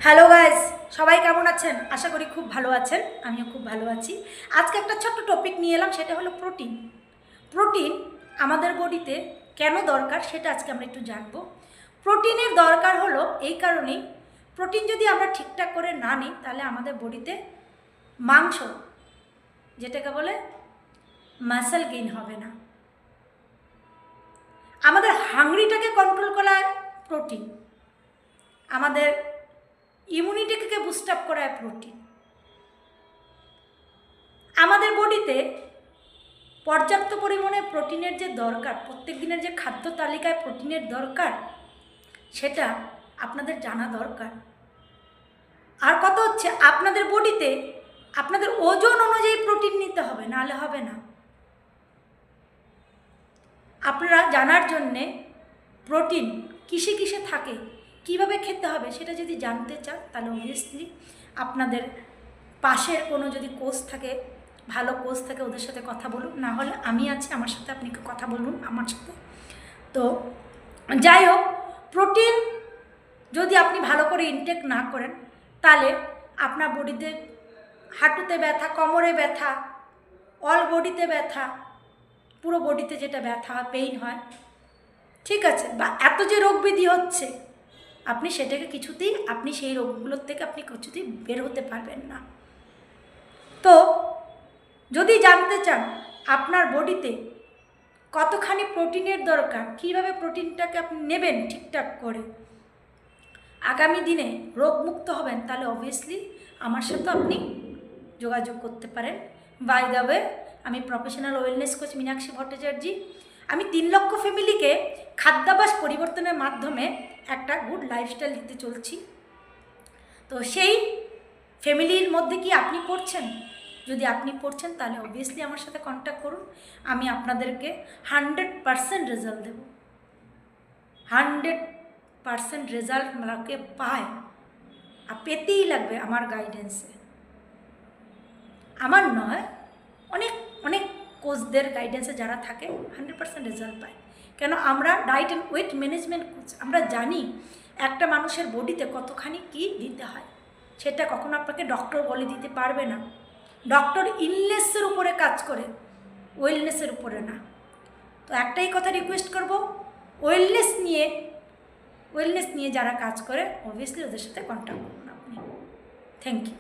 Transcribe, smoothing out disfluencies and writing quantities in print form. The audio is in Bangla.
হ্যালো গাইস, সবাই কেমন আছেন? আশা করি খুব ভালো আছেন। আমিও খুব ভালো আছি। আজকে একটা ছোট্ট টপিক নিয়ে এলাম, সেটা হলো প্রোটিন। প্রোটিন আমাদের বডিতে কেন দরকার সেটা আজকে আমরা একটু জানবো। প্রোটিনের দরকার হলো এই কারণেই, প্রোটিন যদি আমরা ঠিকঠাক করে না নিই তাহলে আমাদের বডিতে মাংস, যেটাকে বলে মাসেল গেইন হবে না। আমাদের হাংরিটাকে কন্ট্রোল করায় প্রোটিন, আমাদের ইমিউনিটিকে বুস্ট আপ করায় প্রোটিন। আমাদের বডিতে পর্যাপ্ত পরিমাণে প্রোটিনের যে দরকার, প্রত্যেক দিনের যে খাদ্য তালিকায় প্রোটিনের দরকার, সেটা আপনাদের জানা দরকার। আর কথা হচ্ছে, আপনাদের বডিতে আপনাদের ওজন অনুযায়ী প্রোটিন নিতে হবে, নাহলে হবে না। আপনারা জানার জন্যে প্রোটিন কিসে কিসে থাকে, কিভাবে খেতে হবে সেটা যদি জানতে চান, তাহলে অবভিয়াসলি আপনাদের পাশের কোনো যদি কোচ থাকে, ভালো কোচ থাকে, ওদের সাথে কথা বলুন। না হলে আমি আছি, আমার সাথে আপনি কথা বলুন আমার সাথে। তো যাই হোক, প্রোটিন যদি আপনি ভালো করে ইনটেক না করেন, তাহলে আপনার বডিতে হাঁটুতে ব্যথা, কোমরে ব্যথা, অল বডিতে ব্যথা, পুরো বডিতে যেটা ব্যথা হয়, পেইন হয়, ঠিক আছে, বা এত যে রোগ ব্যাধি হচ্ছে, আপনি সেটাকে কিছুতেই, আপনি সেই রোগগুলোর থেকে আপনি কিছুতেই বের হতে পারবেন না। তো যদি জানতে চান আপনার বডিতে কতখানি প্রোটিনের দরকার, কীভাবে প্রোটিনটাকে আপনি নেবেন ঠিকঠাক করে, আগামী দিনে রোগমুক্ত হবেন, তাহলে অবভিয়াসলি আমার সাথে আপনি যোগাযোগ করতে পারেন। বাই দ্য ওয়ে, আমি professional wellness coach Meenakshi Bhattacharya. আমি 3 লক্ষ ফ্যামিলিকে খাদ্যাভ্যাস পরিবর্তনের মাধ্যমে একটা গুড লাইফস্টাইল দিতে চলছি। তো সেই ফ্যামিলির মধ্যে কি আপনি পড়ছেন? যদি আপনি পড়ছেন তাহলে অবভিয়াসলি আমার সাথে কন্ট্যাক্ট করুন। আমি আপনাদেরকে 100% রেজাল্ট দেব। 100% রেজাল্ট আমাকে পায়, আর পেতেই লাগবে আমার গাইডেন্সে। আমার নয়, অনেক অনেক কোচদের গাইডেন্সে যারা থাকে 100% রেজাল্ট পায়। কেন? আমরা diet and wait management coach. আমরা জানি একটা মানুষের বডিতে কতখানি কী দিতে হয়, সেটা কখনো আপনাকে ডক্টর বলে দিতে পারবে না। ডক্টর ইলনেসের উপরে কাজ করে, ওয়েলনেসের উপরে না। তো একটাই কথা রিকোয়েস্ট করব, ওয়েলনেস নিয়ে যারা কাজ করে, অবভিয়াসলি ওদের সাথে কন্ট্যাক্ট করুন আপনি। Thank you.